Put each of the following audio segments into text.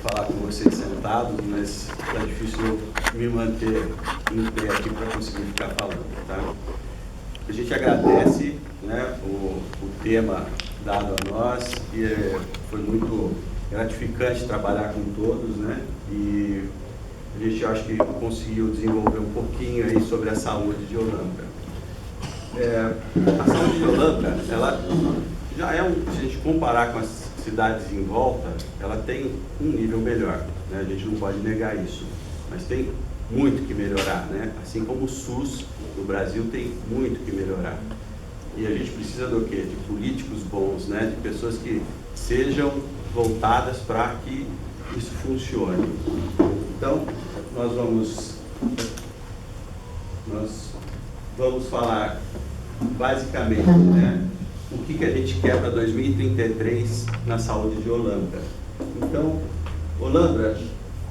falar com vocês sentados, mas está difícil me manter em pé aqui para conseguir ficar falando, tá? A gente agradece, né, o tema dado a nós, e foi muito gratificante trabalhar com todos, né? E a gente acho que conseguiu desenvolver um pouquinho aí sobre a saúde de Olambra. A saúde de Olambra, ela já é se a gente comparar com as cidades em volta, ela tem um nível melhor, né? A gente não pode negar isso, mas tem muito que melhorar, né? Assim como o SUS no Brasil tem muito que melhorar. E a gente precisa do quê? De políticos bons, né? De pessoas que sejam voltadas para que isso funcione. Então, nós vamos falar basicamente, né, o que a gente quer para 2033 na saúde de Olambra. Então, Olambra,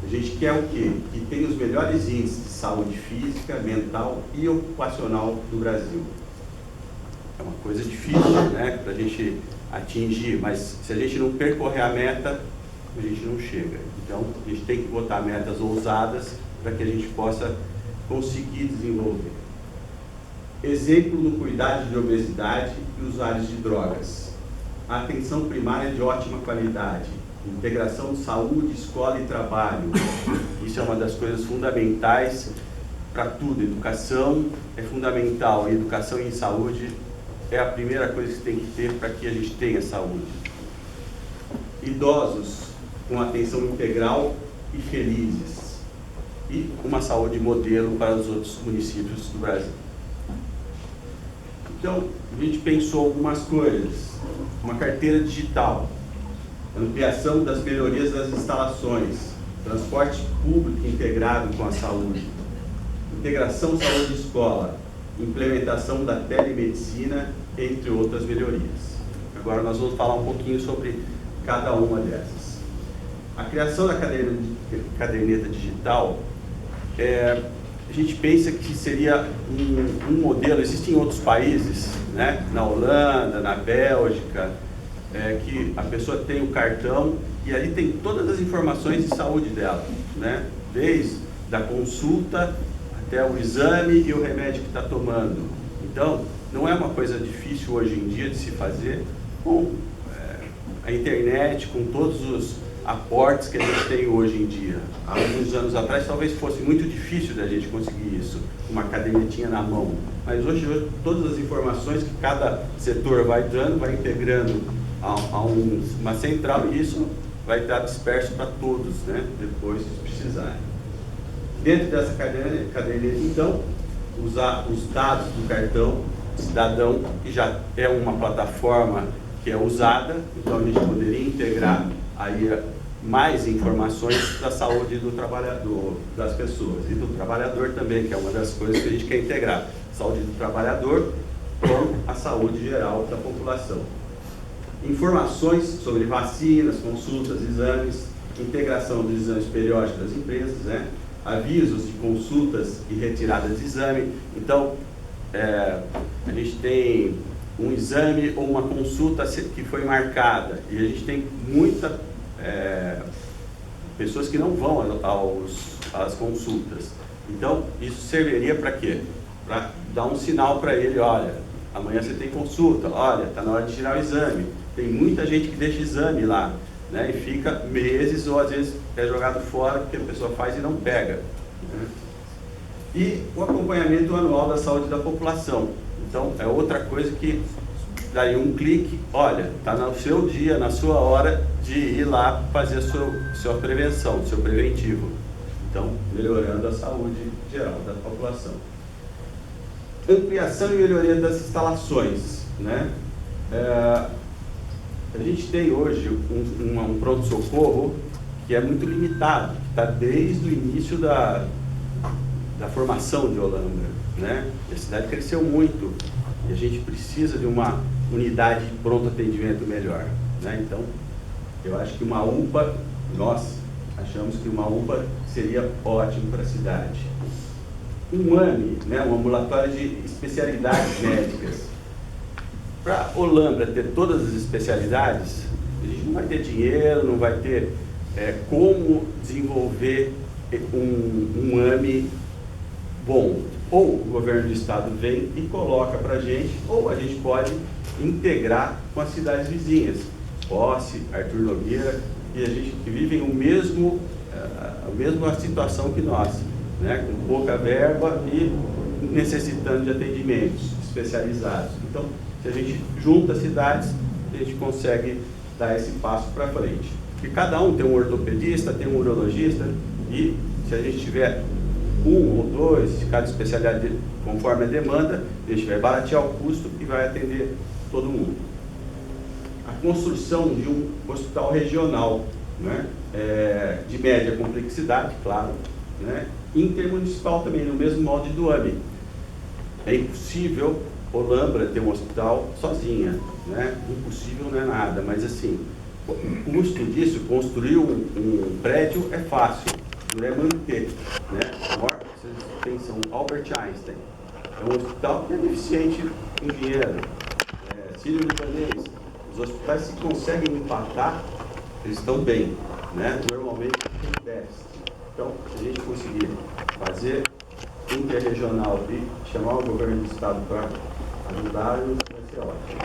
a gente quer o quê? Que tenha os melhores índices de saúde física, mental e ocupacional do Brasil. É uma coisa difícil, né, para a gente atingir, mas se a gente não percorrer a meta, a gente não chega. Então, a gente tem que botar metas ousadas para que a gente possa conseguir desenvolver. Exemplo no cuidado de obesidade e usuários de drogas. A atenção primária de ótima qualidade. Integração de saúde, escola e trabalho. Isso é uma das coisas fundamentais para tudo. Educação é fundamental e educação em saúde é a primeira coisa que tem que ter para que a gente tenha saúde. Idosos com atenção integral e felizes. E uma saúde modelo para os outros municípios do Brasil. Então, a gente pensou algumas coisas. Uma carteira digital, ampliação das melhorias das instalações, transporte público integrado com a saúde, integração saúde-escola, implementação da telemedicina, entre outras melhorias. Agora nós vamos falar um pouquinho sobre cada uma dessas. A criação da caderneta digital, a gente pensa que seria um modelo, existem outros países, né, na Holanda, na Bélgica, que a pessoa tem o cartão e ali tem todas as informações de saúde dela, né, desde a consulta até o exame e o remédio que está tomando. Então, não é uma coisa difícil hoje em dia de se fazer com a internet, com todos os aportes que a gente tem hoje em dia. Há alguns anos atrás talvez fosse muito difícil da gente conseguir isso, uma cadernetinha na mão, mas hoje todas as informações que cada setor vai dando, vai integrando a uma central, e isso vai estar disperso para todos, né, depois se precisarem. Dentro dessa caderneta, então, usar os dados do cartão cidadão, que já é uma plataforma que é usada, então a gente poderia integrar aí mais informações da saúde do trabalhador, das pessoas, e do trabalhador também, que é uma das coisas que a gente quer integrar, saúde do trabalhador com a saúde geral da população. Informações sobre vacinas, consultas, exames, integração dos exames periódicos das empresas, né? Avisos de consultas e retirada de exame. Então, a gente tem um exame ou uma consulta que foi marcada, e a gente tem pessoas que não vão às consultas. Então, isso serviria para quê? Para dar um sinal para ele: olha, amanhã você tem consulta, olha, está na hora de tirar o exame. Tem muita gente que deixa exame lá, né, e fica meses ou às vezes é jogado fora porque a pessoa faz e não pega, né? E o acompanhamento anual da saúde da população. Então, é outra coisa que daí um clique, olha, está no seu dia, na sua hora de ir lá fazer a sua prevenção, seu preventivo. Então, melhorando a saúde geral da população. Ampliação e melhoria das instalações, né? A gente tem hoje um pronto-socorro que é muito limitado, que está desde o início da formação de Olambra, né? A cidade cresceu muito e a gente precisa de uma unidade de pronto atendimento melhor, né? Então, eu acho que uma UPA, nós achamos que uma UPA seria ótimo para a cidade. Um AME, né, um ambulatório de especialidades médicas. Para Olambra ter todas as especialidades, A gente não vai ter dinheiro, não vai ter como desenvolver um AME bom. Ou o governo do estado vem e coloca para a gente, ou a gente pode integrar com as cidades vizinhas, Posse, Arthur Nogueira, e a gente que vivem a mesma situação que nós, né? Com pouca verba e necessitando de atendimentos especializados. Então, se a gente junta as cidades, a gente consegue dar esse passo para frente. Porque cada um tem um ortopedista, tem um urologista, e se a gente tiver um ou dois de cada especialidade conforme a demanda, a gente vai baratear o custo e vai atender todo mundo. A construção de um hospital regional, né, de média complexidade, claro, né, intermunicipal também, no mesmo molde do AME. É impossível Olambra ter um hospital sozinha, né? Impossível não é nada, mas assim, o custo disso, construir um prédio é fácil, não é manter, né? Vocês pensam, Albert Einstein, é um hospital que é deficiente em dinheiro, sírio-libanês, os hospitais se conseguem empatar, eles estão bem, né? Normalmente tem déficit. Então, se a gente conseguir fazer interregional e chamar o governo do estado para ajudar, vai ser ótimo.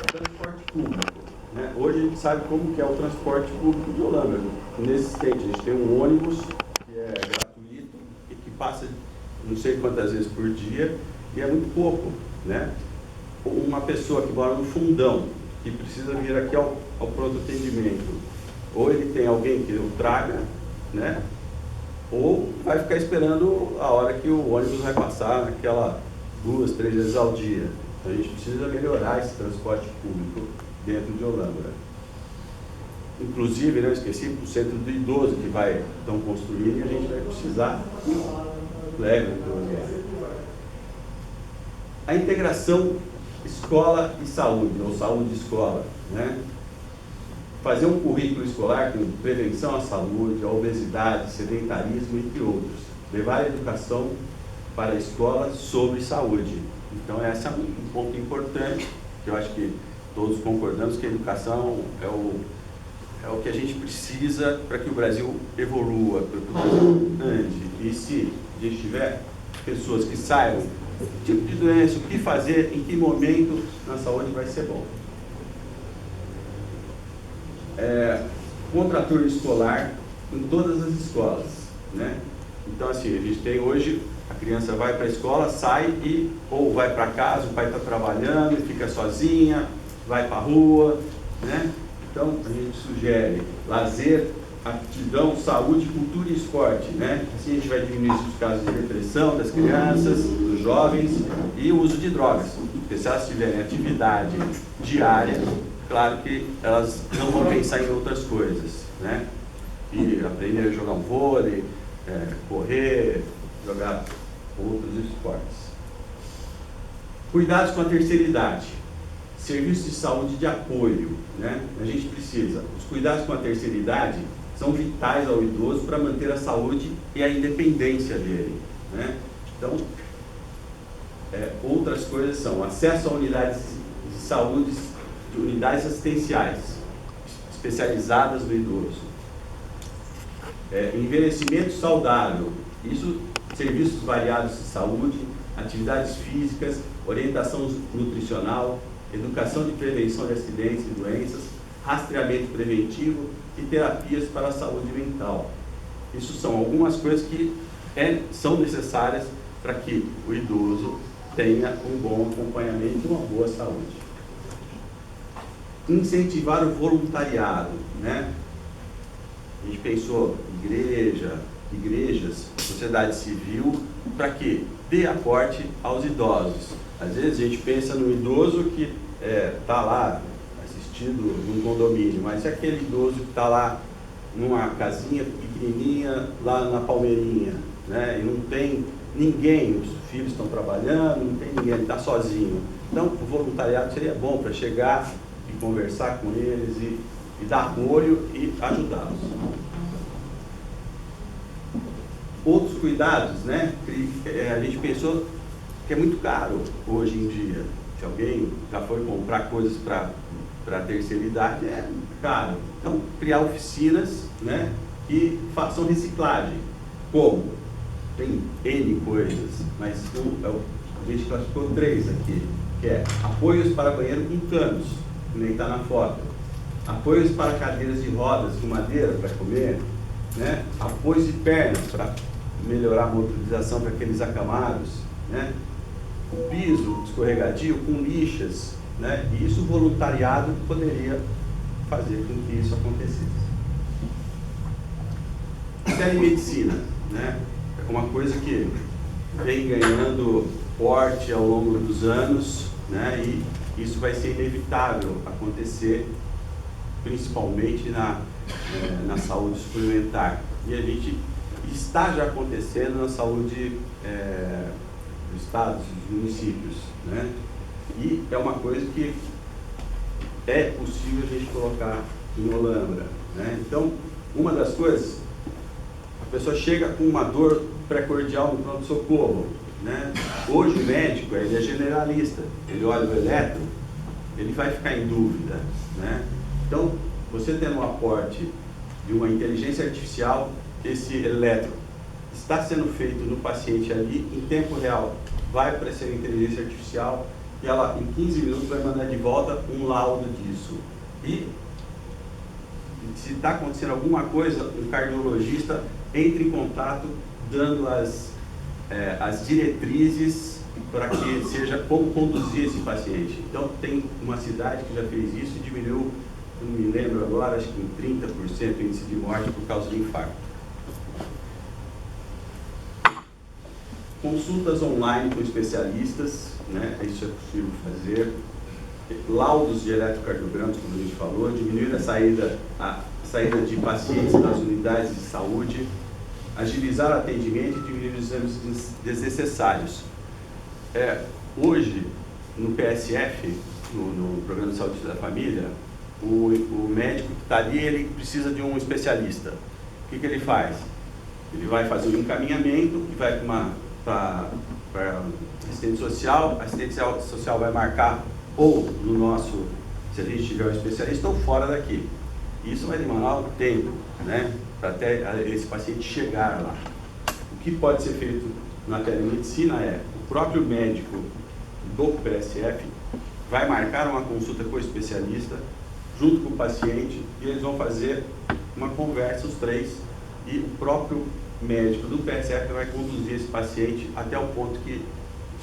Transporte público, né? Hoje a gente sabe como que é o transporte público de Olambra. Inexistente, a gente tem um ônibus que é gratuito e que passa não sei quantas vezes por dia e é muito pouco, né? Uma pessoa que mora no fundão, que precisa vir aqui ao pronto atendimento, ou ele tem alguém que o traga, né? Ou vai ficar esperando a hora que o ônibus vai passar, naquela 2, 3 vezes ao dia. Então a gente precisa melhorar esse transporte público dentro de Olambra. Inclusive, eu esqueci, o centro do idoso que estão construindo, e a gente vai precisar leve a integração escola e saúde, ou saúde e escola, né? Fazer um currículo escolar com prevenção à saúde, à obesidade, sedentarismo, entre outros. Levar a educação para a escola sobre saúde. Então, esse é um ponto importante, que eu acho que todos concordamos que a educação é o que a gente precisa para que o Brasil evolua, para que o Brasil ande. E se a gente tiver pessoas que saibam o tipo de doença, o que fazer, em que momento na saúde, vai ser bom. Contraturno escolar em todas as escolas, né? Então, assim, a gente tem hoje, a criança vai para a escola, sai ou vai para casa, o pai está trabalhando e fica sozinha, vai para a rua, né? Então, a gente sugere lazer, aptidão, saúde, cultura e esporte, né? Assim a gente vai diminuir os casos de depressão das crianças, dos jovens e o uso de drogas. Porque se elas tiverem atividade diária, claro que elas não vão pensar em outras coisas, né? E aprender a jogar um vôlei, correr, jogar outros esportes. Cuidados com a terceira idade. Serviços de saúde de apoio, né? A gente precisa. Os cuidados com a terceira idade são vitais ao idoso para manter a saúde e a independência dele, né? Então, outras coisas são acesso a unidades de saúde, de unidades assistenciais especializadas no idoso, envelhecimento saudável, isso, serviços variados de saúde, atividades físicas, orientação nutricional, educação de prevenção de acidentes e doenças, rastreamento preventivo e terapias para a saúde mental. Isso são algumas coisas que são necessárias para que o idoso tenha um bom acompanhamento e uma boa saúde. Incentivar o voluntariado, né? A gente pensou igrejas, sociedade civil, para que dê aporte aos idosos. Às vezes a gente pensa no idoso que está lá assistindo num condomínio, mas é aquele idoso que está lá numa casinha pequenininha, lá na Palmeirinha, né? E não tem ninguém, os filhos estão trabalhando, não tem ninguém, ele está sozinho. Então, o voluntariado seria bom para chegar e conversar com eles e dar apoio e ajudá-los. Outros cuidados, né? A gente pensou que é muito caro hoje em dia. Se alguém já foi comprar coisas para para a terceira idade é caro. Então, criar oficinas, né, que façam reciclagem. Como? Tem N coisas, mas a gente classificou 3 aqui, que é apoios para banheiro com canos, que nem está na foto. Apoios para cadeiras de rodas com madeira para comer, né? Apoios de pernas para melhorar a motorização para aqueles acamados, né? O piso escorregadio com lixas, né? E isso o voluntariado poderia fazer com que isso acontecesse. Telemedicina, né? É uma coisa que vem ganhando porte ao longo dos anos, né? E isso vai ser inevitável acontecer, principalmente na saúde suplementar. E a gente está já acontecendo na saúde dos estados, dos municípios, né? E é uma coisa que é possível a gente colocar em Olambra, né? Então, uma das coisas, a pessoa chega com uma dor precordial no pronto-socorro, né? Hoje o médico, ele é generalista, ele olha o eletro, ele vai ficar em dúvida, né? Então, você tendo um aporte de uma inteligência artificial, esse eletro está sendo feito no paciente ali, em tempo real, vai para essa inteligência artificial e ela, em 15 minutos, vai mandar de volta um laudo disso. E, se está acontecendo alguma coisa, um cardiologista entra em contato, dando as diretrizes para que seja como conduzir esse paciente. Então, tem uma cidade que já fez isso e diminuiu, não me lembro agora, acho que em 30% o índice de morte por causa de infarto. Consultas online com especialistas, né? Isso é possível fazer. Laudos de eletrocardiogramas, como a gente falou, diminuir a saída de pacientes das unidades de saúde, agilizar o atendimento e diminuir os exames desnecessários. Hoje, no PSF, no Programa de Saúde da Família, o médico que está ali, ele precisa de um especialista. O que ele faz? Ele vai fazer um encaminhamento e vai para assistente social, a assistente social vai marcar ou no nosso, se a gente tiver um especialista, ou fora daqui. Isso vai demorar um tempo, né, para até esse paciente chegar lá. O que pode ser feito na telemedicina é, o próprio médico do PSF vai marcar uma consulta com o especialista, junto com o paciente, e eles vão fazer uma conversa, os três, e o próprio médico do PSF vai conduzir esse paciente até o ponto que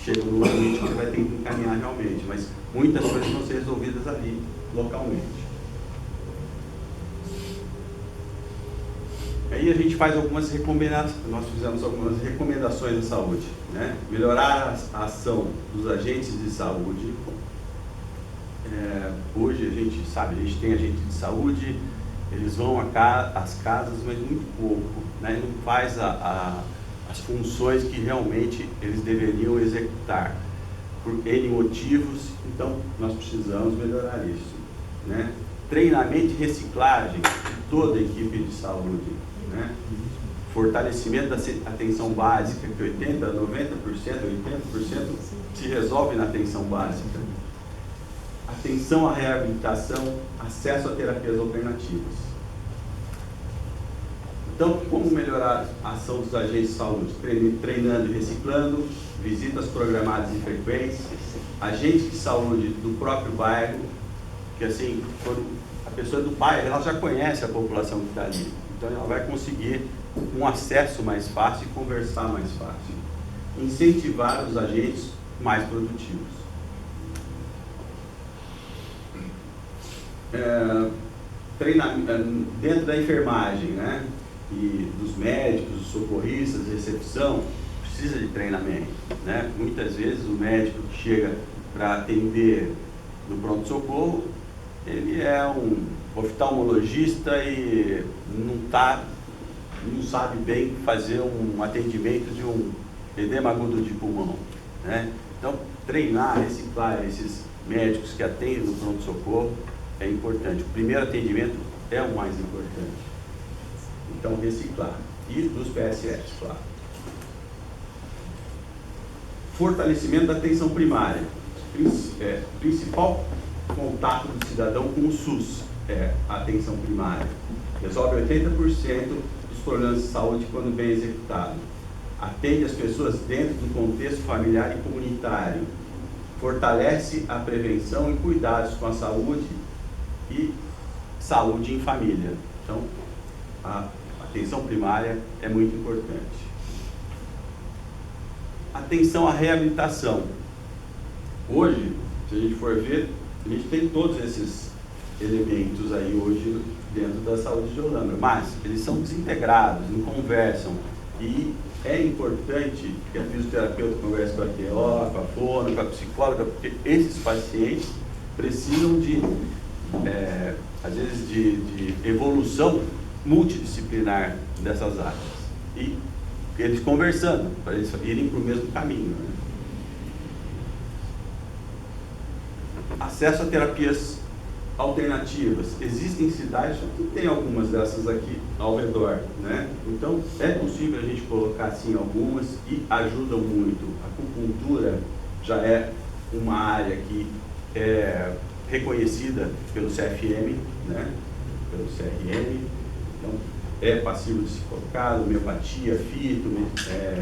chega no limite que ele vai ter que encaminhar realmente, mas muitas coisas vão ser resolvidas ali, localmente. Aí a gente faz algumas recomendações, nós fizemos algumas recomendações de saúde, né? Melhorar a ação dos agentes de saúde. Hoje a gente sabe, a gente tem agente de saúde, eles vão às casas, mas muito pouco, né? Não faz as funções que realmente eles deveriam executar, por N motivos. Então nós precisamos melhorar isso, né? Treinamento e reciclagem de toda a equipe de saúde, né? Fortalecimento da atenção básica, que 90%, 80% se resolve na atenção básica. Atenção à reabilitação, acesso a terapias alternativas. Então, como melhorar a ação dos agentes de saúde? Treinando e reciclando, visitas programadas e frequentes, agentes de saúde do próprio bairro, que assim, quando a pessoa do bairro, ela já conhece a população que está ali, então ela vai conseguir um acesso mais fácil e conversar mais fácil. Incentivar os agentes mais produtivos. Treinamento dentro da enfermagem, né? E dos médicos, dos socorristas, recepção, precisa de treinamento, né? Muitas vezes o médico que chega para atender no pronto-socorro, ele é um oftalmologista e não sabe bem fazer um atendimento de um edema agudo de pulmão, né? Então, treinar, reciclar esses médicos que atendem no pronto-socorro é importante. O primeiro atendimento é o mais importante. Então, reciclar. E dos PSFs, claro. Fortalecimento da atenção primária. Principal contato do cidadão com o SUS, a atenção primária. Resolve 80% dos problemas de saúde quando bem executado. Atende as pessoas dentro do contexto familiar e comunitário. Fortalece a prevenção e cuidados com a saúde e saúde em família. Então, a atenção primária é muito importante. Atenção à reabilitação. Hoje, se a gente for ver, a gente tem todos esses elementos aí hoje dentro da saúde de Olambra, mas eles são desintegrados, não conversam, e é importante que a fisioterapeuta converse com a TO, com a fono, com a psicóloga, porque esses pacientes precisam de, às vezes, de evolução multidisciplinar dessas áreas, e eles conversando, para eles irem para o mesmo caminho, né? Acesso a terapias alternativas. Existem cidades que tem algumas dessas aqui ao redor, né? Então, é possível a gente colocar assim algumas e ajudam muito. A acupuntura já é uma área que é reconhecida pelo CFM, né? Pelo CRM. Então, é passível de se colocar, homeopatia, fito,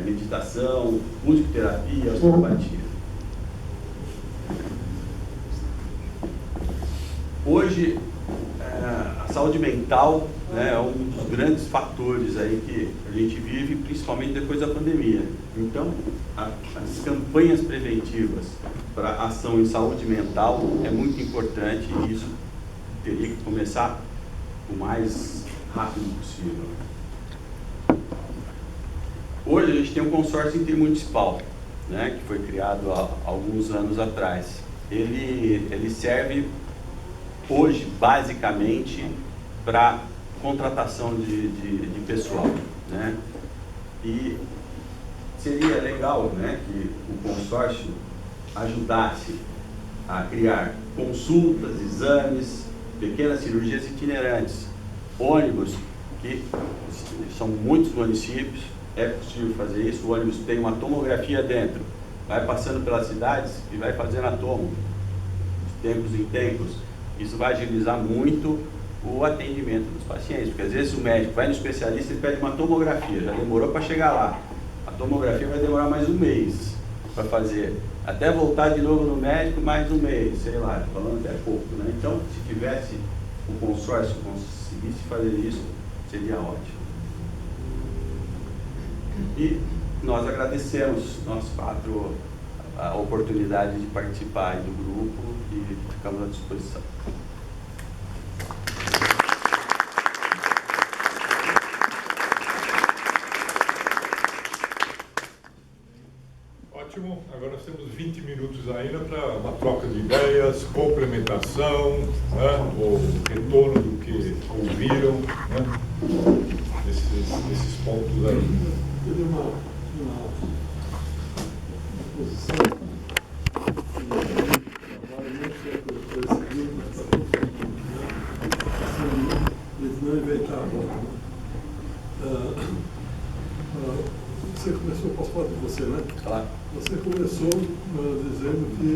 meditação, musicoterapia, osteopatia. Hoje, a saúde mental, né, é um dos grandes fatores aí que a gente vive, principalmente depois da pandemia. Então, as campanhas preventivas para ação em saúde mental é muito importante, e isso teria que começar o mais rápido possível. Hoje a gente tem um consórcio intermunicipal, né, que foi criado há alguns anos atrás. Ele serve hoje basicamente para contratação de pessoal, né? E seria legal, né, que o consórcio ajudasse a criar consultas, exames, pequenas cirurgias itinerantes, ônibus, que são muitos municípios, é possível fazer isso. O ônibus tem uma tomografia dentro, vai passando pelas cidades e vai fazendo a tomo, de tempos em tempos. Isso vai agilizar muito o atendimento dos pacientes, porque às vezes o médico vai no especialista e pede uma tomografia, já demorou para chegar lá. A tomografia vai demorar mais um mês para fazer, até voltar de novo no médico, mais um mês, sei lá, falando até pouco, né? Então, se tivesse o consórcio conseguisse fazer isso, seria ótimo. E nós agradecemos, nós quatro, a oportunidade de participar do grupo e ficamos à disposição. Ótimo, agora nós temos 20 minutos ainda para uma troca de ideias, complementação, né, o retorno do que ouviram, né, desses pontos aí. Teve uma posição eles não inventavam. Você começou, posso falar de você, né? Claro. Você começou dizendo que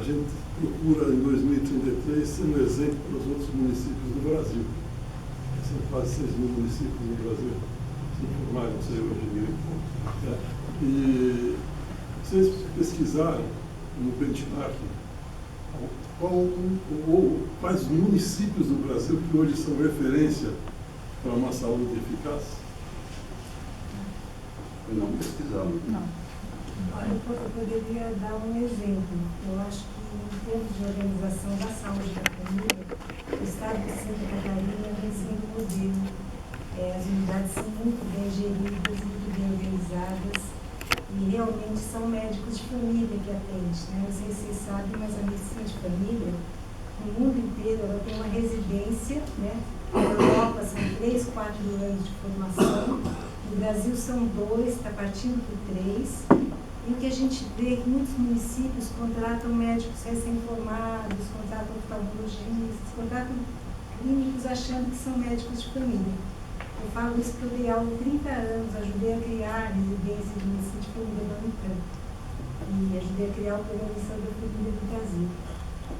a gente procura em 2033 ser um exemplo para os outros municípios do Brasil. São quase 6 mil municípios no Brasil, se informar, não sei hoje. E vocês pesquisaram no benchmark quais municípios do Brasil que hoje são referência para uma saúde eficaz? Não pesquisamos. Não. Olha, eu poderia dar um exemplo. Eu acho que, em termos de organização da saúde da família, o estado de Santa Catarina vem sendo modelo. As unidades são muito bem geridas, muito bem organizadas, e realmente são médicos de família que atendem, né? Não sei se vocês sabem, mas a medicina de família, no mundo inteiro, ela tem uma residência, né? Na Europa são 3, 4 anos de formação. No Brasil são 2, está partindo por 3. E o que a gente vê é que muitos municípios contratam médicos recém-formados, contratam oftalmologistas, contratam clínicos achando que são médicos de família. Eu falo isso porque eu dei aula há 30 anos, ajudei a criar a residência de medicina de família da Unicamp. E ajudei a criar o programa de saúde da família do Brasil.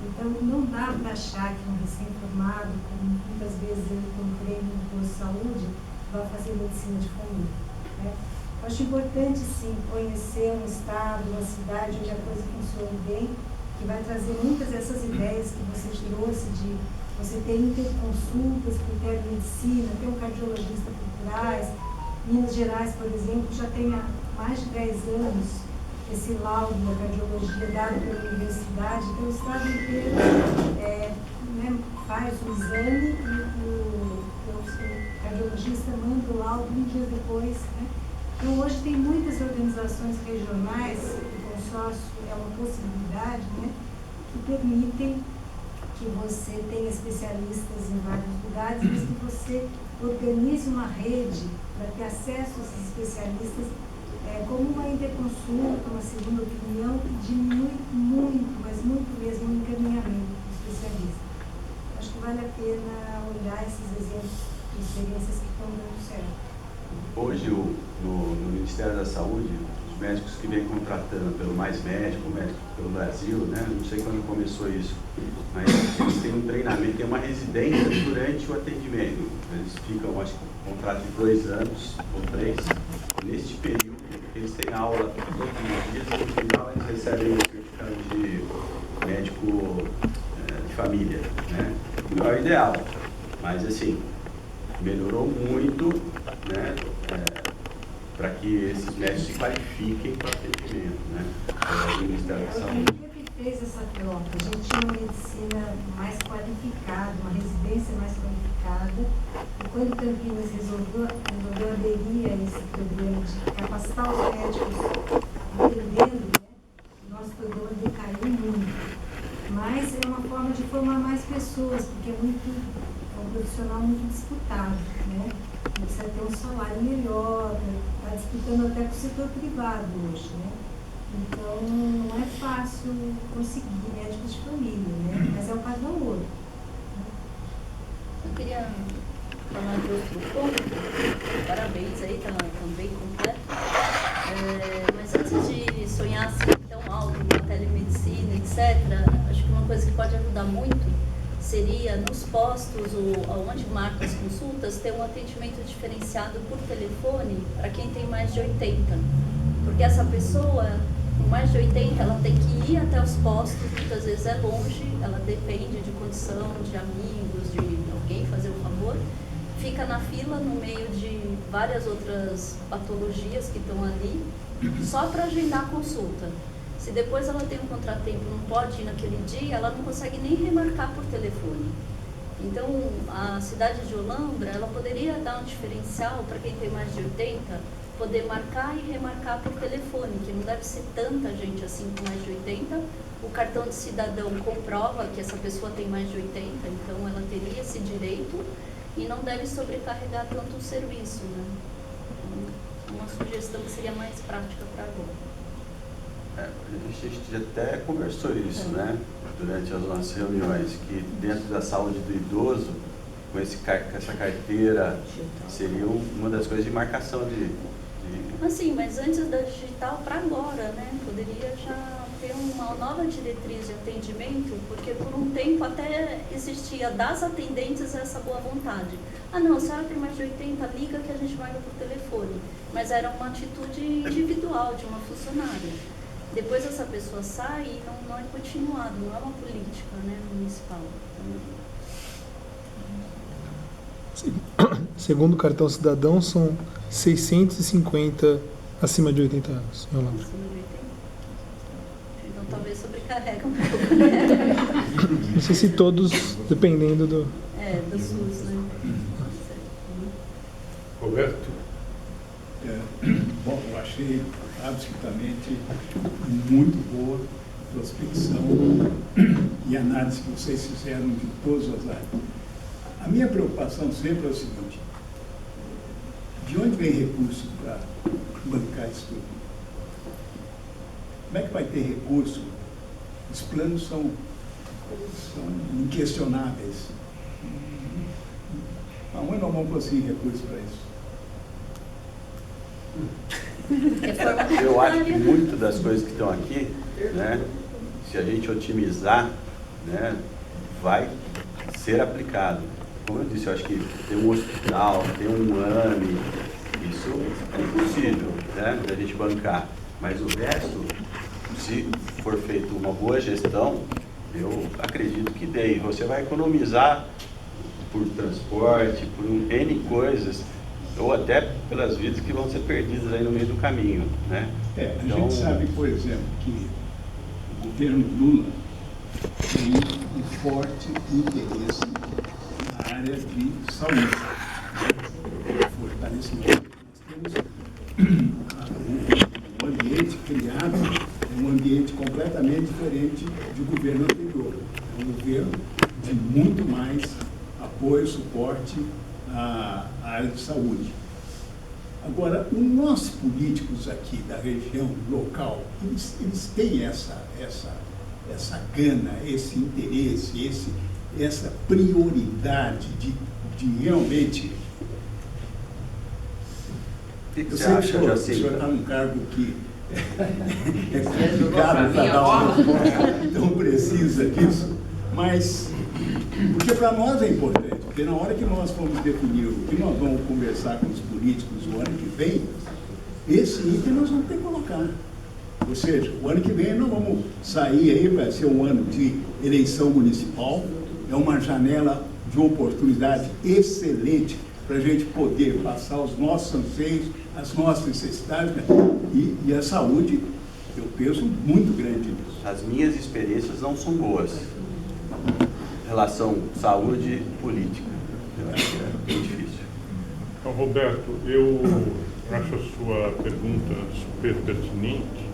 Então, não dá para achar que um recém-formado, como muitas vezes eu encontrei no posto de saúde, vai fazer medicina de família, né? Acho importante, sim, conhecer um estado, uma cidade onde a coisa funciona bem, que vai trazer muitas dessas ideias que você trouxe de você ter interconsultas por telemedicina, ter um cardiologista por trás. Minas Gerais, por exemplo, já tem há mais de 10 anos esse laudo da cardiologia dado pela universidade, então o estado inteiro né, faz o exame e o cardiologista manda o laudo 20 dias depois, né? Então hoje tem muitas organizações regionais, o consórcio é uma possibilidade, né, que permitem que você tenha especialistas em vários lugares, mas que você organize uma rede para ter acesso a esses especialistas, como uma interconsulta, uma segunda opinião, que diminui muito, mas muito mesmo, o encaminhamento do especialista. Acho que vale a pena olhar esses exemplos de experiências que estão dando certo. Hoje, no Ministério da Saúde, os médicos que vêm contratando pelo Mais Médico, médico pelo Brasil, né? Não sei quando começou isso, mas eles têm um treinamento, tem uma residência durante o atendimento. Eles ficam, acho que, um contrato de 2 anos ou 3. Neste período, eles têm aula todos os dias e no final eles recebem o certificado de médico de família, né? Não é o ideal, mas assim, melhorou muito, né? Para que esses médicos se qualifiquem para atendimento, né? O Ministério da Saúde. Que fez essa troca. A gente tinha uma medicina mais qualificada, uma residência mais qualificada, e quando Campinas resolveu aderir a esse programa de capacitar os médicos entendendo, né, nosso programa decaiu muito. Mas é uma forma de formar mais pessoas, porque é um profissional muito disputado, né? Precisa ter um salário melhor, está disputando até com o setor privado hoje, né? Então, não é fácil conseguir médicos de família, né? Mas é o padrão ouro. Eu queria falar de outro ponto. Parabéns aí, tá bem completo. Mas antes de sonhar assim tão alto com a telemedicina, etc., acho que uma coisa que pode ajudar muito seria nos postos ou onde marcam as consultas ter um atendimento diferenciado por telefone para quem tem mais de 80. Porque essa pessoa com mais de 80, ela tem que ir até os postos, muitas vezes é longe, ela depende de condição, de amigos, de alguém fazer o favor, fica na fila no meio de várias outras patologias que estão ali, só para agendar a consulta. Se depois ela tem um contratempo, não pode ir naquele dia, ela não consegue nem remarcar por telefone. Então, a cidade de Olambra, ela poderia dar um diferencial para quem tem mais de 80, poder marcar e remarcar por telefone, que não deve ser tanta gente assim com mais de 80. O cartão de cidadão comprova que essa pessoa tem mais de 80, então ela teria esse direito e não deve sobrecarregar tanto o serviço, né? Uma sugestão que seria mais prática para agora. A gente até conversou isso, né, durante as nossas reuniões, que dentro da saúde do idoso, com essa carteira, seria uma das coisas de marcação de... Assim, mas antes da digital para agora, né, poderia já ter uma nova diretriz de atendimento, porque por um tempo até existia das atendentes essa boa vontade. Ah não, a senhora tem mais de 80, liga que a gente marca por telefone. Mas era uma atitude individual de uma funcionária. Depois essa pessoa sai e não é continuado, não é uma política, né, municipal. Segundo o cartão cidadão, são 650 acima de 80 anos. Eu lembro. Acima de 80? Então talvez sobrecarrega um pouco, né? Não sei se todos, dependendo do... Do SUS, né? Roberto? Bom, eu achei absolutamente muito boa a prospecção e análise que vocês fizeram de todas as áreas. A minha preocupação sempre é o seguinte: de onde vem recurso para bancar isso tudo? Como é que vai ter recurso? Os planos são inquestionáveis. Aonde nós vamos conseguir recurso para isso? Eu acho que muitas das coisas que estão aqui, né, se a gente otimizar, né, vai ser aplicado. Como eu disse, eu acho que tem um hospital, tem um AME, isso é impossível, né, da gente bancar. Mas o resto, se for feita uma boa gestão, eu acredito que dê. Você vai economizar por transporte, por N coisas, ou até pelas vidas que vão ser perdidas aí no meio do caminho, né? A gente sabe, por exemplo, que o governo Lula tem um forte interesse na área de saúde. Fortalecimento. Nós temos um ambiente criado, um ambiente completamente diferente do governo anterior. É um governo de muito mais apoio, suporte à área de saúde. Agora, os nossos políticos aqui da região local, eles têm essa gana, esse interesse, essa prioridade de realmente... Eu sei que o senhor está num cargo que é complicado para dar uma resposta tão precisa disso, mas porque para nós é importante, porque na hora que nós formos definir o que nós vamos conversar com os políticos o ano que vem, esse item nós vamos ter que colocar. Ou seja, o ano que vem nós vamos sair aí, vai ser um ano de eleição municipal, é uma janela de oportunidade excelente para a gente poder passar os nossos anseios, as nossas necessidades, né? E a saúde, eu penso muito grande nisso. As minhas experiências não são boas em relação saúde e política. Eu acho que é bem difícil. Então, Roberto, eu acho a sua pergunta super pertinente,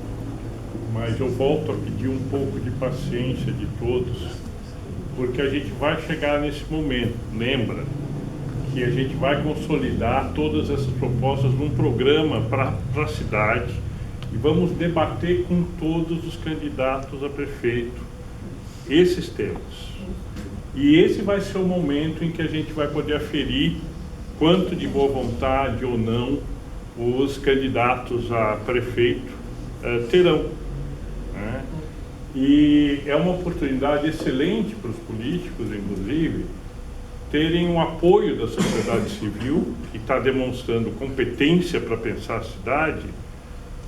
mas eu volto a pedir um pouco de paciência de todos, porque a gente vai chegar nesse momento. Lembra que a gente vai consolidar todas essas propostas num programa para a cidade e vamos debater com todos os candidatos a prefeito esses temas. E esse vai ser o momento em que a gente vai poder aferir quanto de boa vontade ou não os candidatos a prefeito terão, né? E é uma oportunidade excelente para os políticos, inclusive, terem um apoio da sociedade civil, que está demonstrando competência para pensar a cidade,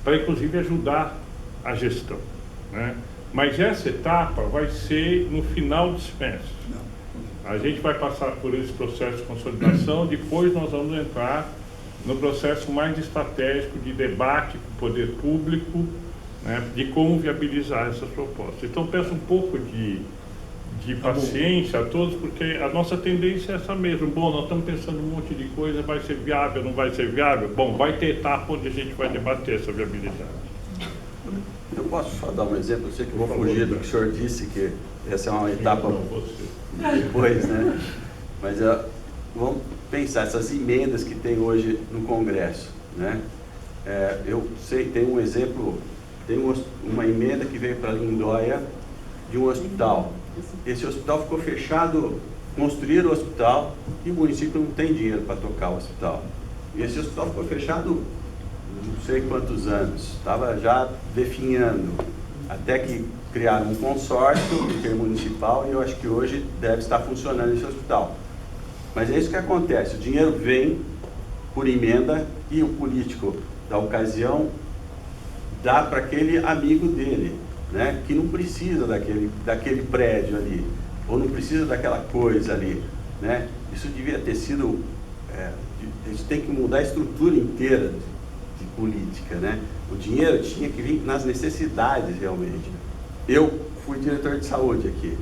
para inclusive ajudar a gestão, né? Mas essa etapa vai ser no final do semestre. A gente vai passar por esse processo de consolidação, depois nós vamos entrar no processo mais estratégico de debate com o poder público, né, de como viabilizar essas propostas. Então peço um pouco de paciência a todos, porque a nossa tendência é essa mesmo. Bom, nós estamos pensando um monte de coisa, vai ser viável, não vai ser viável? Bom, vai ter etapa onde a gente vai debater essa viabilidade. Eu posso só dar um exemplo? Eu sei que vou fugir do que o senhor disse, que essa é uma etapa depois, né? Mas vamos pensar, essas emendas que tem hoje no Congresso, né? Eu sei, tem um exemplo, tem uma emenda que veio para Lindóia de um hospital. Esse hospital ficou fechado, construíram o hospital e o município não tem dinheiro para tocar o hospital. E esse hospital ficou fechado não sei quantos anos, estava já definhando, até que criaram um consórcio intermunicipal e eu acho que hoje deve estar funcionando esse hospital. Mas é isso que acontece, o dinheiro vem por emenda e o político da ocasião dá para aquele amigo dele, né, que não precisa daquele prédio ali, ou não precisa daquela coisa ali, né? Isso devia ter sido, isso tem que mudar a estrutura inteira de política, né? O dinheiro tinha que vir nas necessidades realmente. Eu fui diretor de saúde aqui,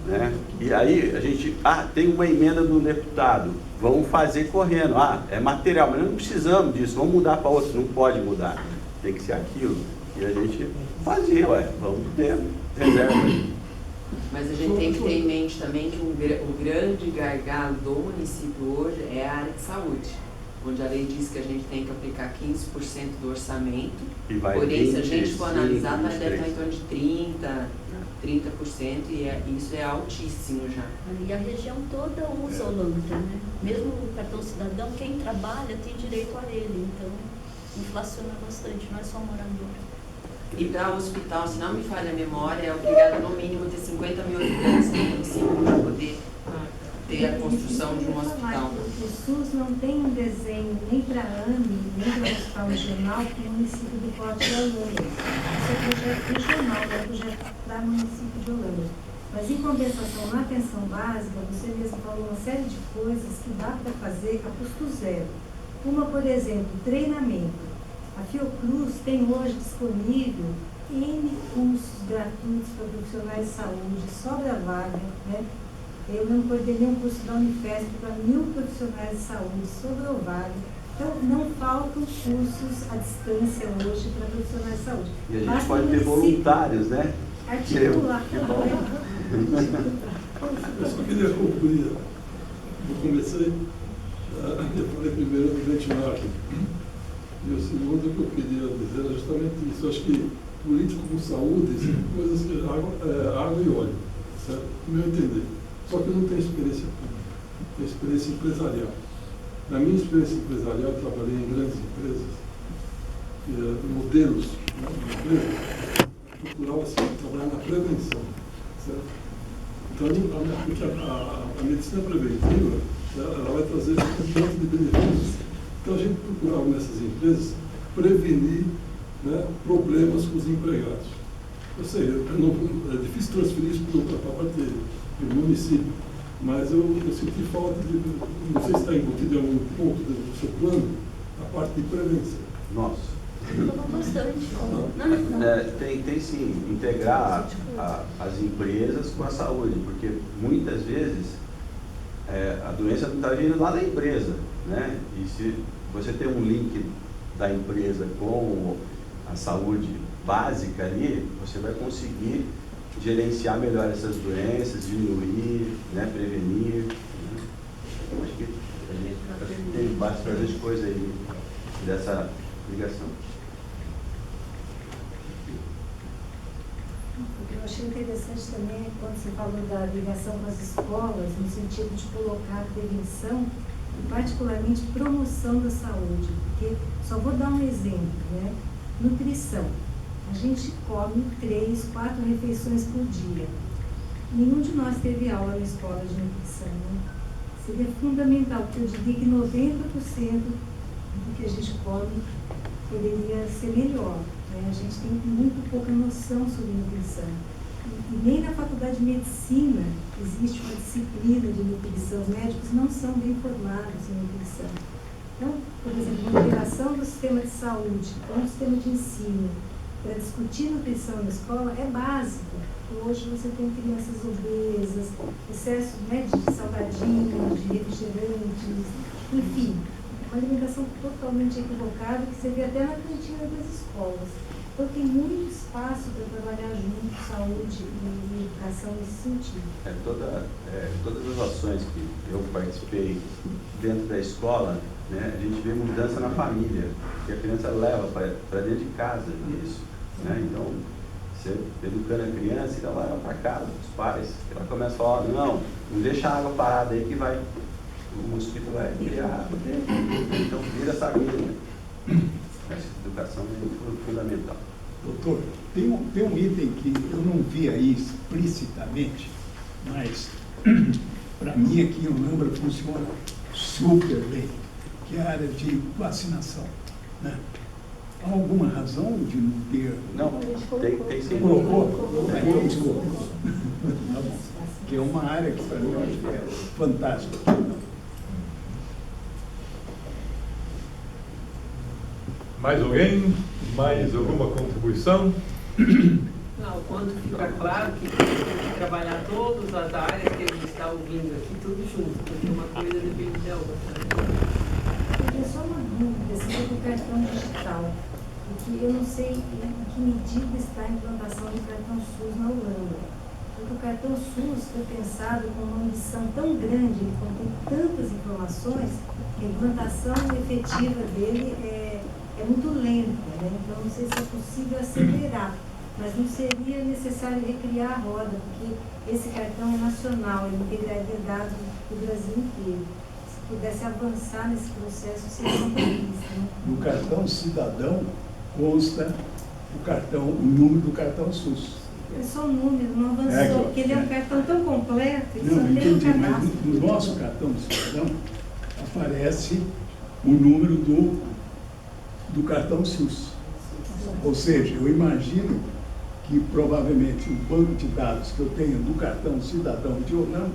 né? E aí a gente, tem uma emenda do deputado, vamos fazer correndo, é material, mas não precisamos disso, vamos mudar para outro, não pode mudar, tem que ser aquilo. E a gente fazia, vamos ter reserva. Mas a gente tem que ter em mente também que o grande gargalo do município hoje é a área de saúde, onde a lei diz que a gente tem que aplicar 15% do orçamento, porém se a gente for analisar, deve estar em torno de 30%, e isso é altíssimo já. E a região toda usa o Lontra, né? Mesmo o cartão cidadão, quem trabalha tem direito a ele, então inflaciona bastante, não é só morador. E para o hospital, se não me falha a memória, é obrigado no mínimo ter 50 mil habitantes no município para poder ter a construção de um hospital. O SUS não tem um desenho nem para a AME, nem para o Hospital Regional, para o município do Porto de Holanda. Isso é projeto regional, não é projeto para o município de Holanda. Mas, em compensação, na atenção básica, você mesmo falou uma série de coisas que dá para fazer a custo zero. Uma, por exemplo, treinamento. A Fiocruz tem hoje disponível N cursos gratuitos para profissionais de saúde, sobra vaga, né? Eu não coordenei um curso da Unifesp para 1.000 profissionais de saúde, sobrou vaga. Então, não faltam cursos à distância hoje para profissionais de saúde. E a gente Basta pode o ter município voluntários, né? articular. Eu só queria concluir. Eu comecei, eu falei primeiro do benchmarking. E o segundo que eu queria dizer é justamente isso. Eu acho que político com saúde são coisas que água e óleo, certo? No meu entender. Só que não tem experiência pública, tem experiência empresarial. Na minha experiência empresarial, eu trabalhei em grandes empresas, modelos, né, de empresas, procurava-se trabalhar na prevenção, certo? Então, porque a medicina preventiva, ela vai trazer um monte de benefícios. Então, a gente procurava nessas empresas prevenir, né, problemas com os empregados. Eu sei, é difícil transferir isso para a parte do município, mas eu senti falta de, não sei se está embutido em algum ponto do seu plano, a parte de prevenção. Nossa. Bastante. Tem sim, integrar as empresas com a saúde, porque muitas vezes a doença não está vindo lá da empresa, né? E se você tem um link da empresa com a saúde básica ali, você vai conseguir gerenciar melhor essas doenças, diminuir, né, prevenir. Né? Acho que a gente tem bastante coisa aí dessa ligação. O que eu achei interessante também é quando você falou da ligação com as escolas, no sentido de colocar prevenção e particularmente promoção da saúde, porque só vou dar um exemplo, né? Nutrição. A gente come 3, 4 refeições por dia. Nenhum de nós teve aula na escola de nutrição, né? Seria fundamental, porque eu diria que 90% do que a gente come poderia ser melhor. Né? A gente tem muito pouca noção sobre nutrição. E nem na faculdade de medicina existe uma disciplina de nutrição. Os médicos não são bem formados em nutrição. Então, por exemplo, a interação do sistema de saúde com o sistema de ensino para discutir nutrição na escola é básico. Hoje você tem crianças obesas, excesso, né, de salgadinhos, de refrigerantes, enfim, uma alimentação totalmente equivocada que você vê até na cantina das escolas. Então tem muito espaço para trabalhar junto, saúde e educação nesse sentido. Todas as ações que eu participei dentro da escola, né, a gente vê mudança na família, que a criança leva para dentro de casa isso. Né? Então, você educando a criança, ela leva para casa dos pais. Ela começa a falar, não deixa a água parada aí que o mosquito vai criar. Então, vira essa vida. Essa educação é fundamental. Doutor, tem um item que eu não vi aí explicitamente, mas para mim aqui o Lambra funciona super bem, que é a área de vacinação. Né? Há alguma razão de não ter... Não, tem sim. Colocou? Então, desculpa. Tá bom. Que é uma área que para mim eu acho que é fantástica. Mais alguém? Mais alguma contribuição? Não, quando fica claro que tem que trabalhar todas as áreas que a gente está ouvindo aqui, tudo junto, porque uma coisa depende da outra. Eu tenho só uma dúvida sobre o cartão digital, porque eu não sei em que medida está a implantação do cartão SUS na Holanda. Porque o cartão SUS foi pensado com uma ambição tão grande, ele contém tantas informações, que a implantação efetiva dele é muito lenta, né? Então não sei se é possível acelerar, mas não seria necessário recriar a roda, porque esse cartão é nacional, ele integraria dados do Brasil inteiro. Se pudesse avançar nesse processo, seria uma delícia, né? No cartão cidadão consta o número do cartão SUS. É só um número, não avançou, É, porque ele é um cartão tão completo, ele Não, só tem um entendi, mas cadastro. no nosso cartão do cidadão aparece o número do cartão SUS. Ou seja, eu imagino que provavelmente o banco de dados que eu tenho do cartão cidadão de Holanda,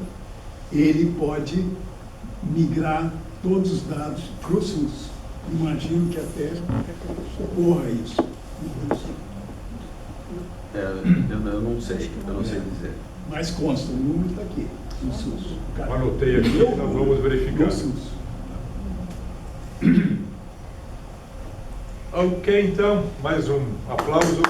ele pode migrar todos os dados para o SUS. Imagino que até ocorra isso. Eu não sei, dizer. Mas consta, o número está aqui, no SUS. Anotei aqui, nós vamos verificar. No SUS. Ok, então, mais um aplauso.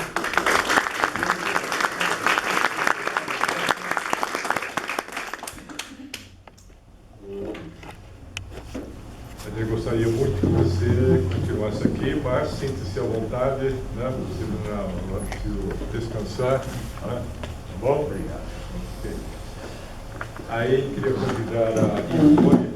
Eu gostaria muito que você continuasse aqui, mas sinta-se à vontade, né? Você não precisa descansar, né? Tá bom? Obrigado. Okay. Aí queria convidar a Ivone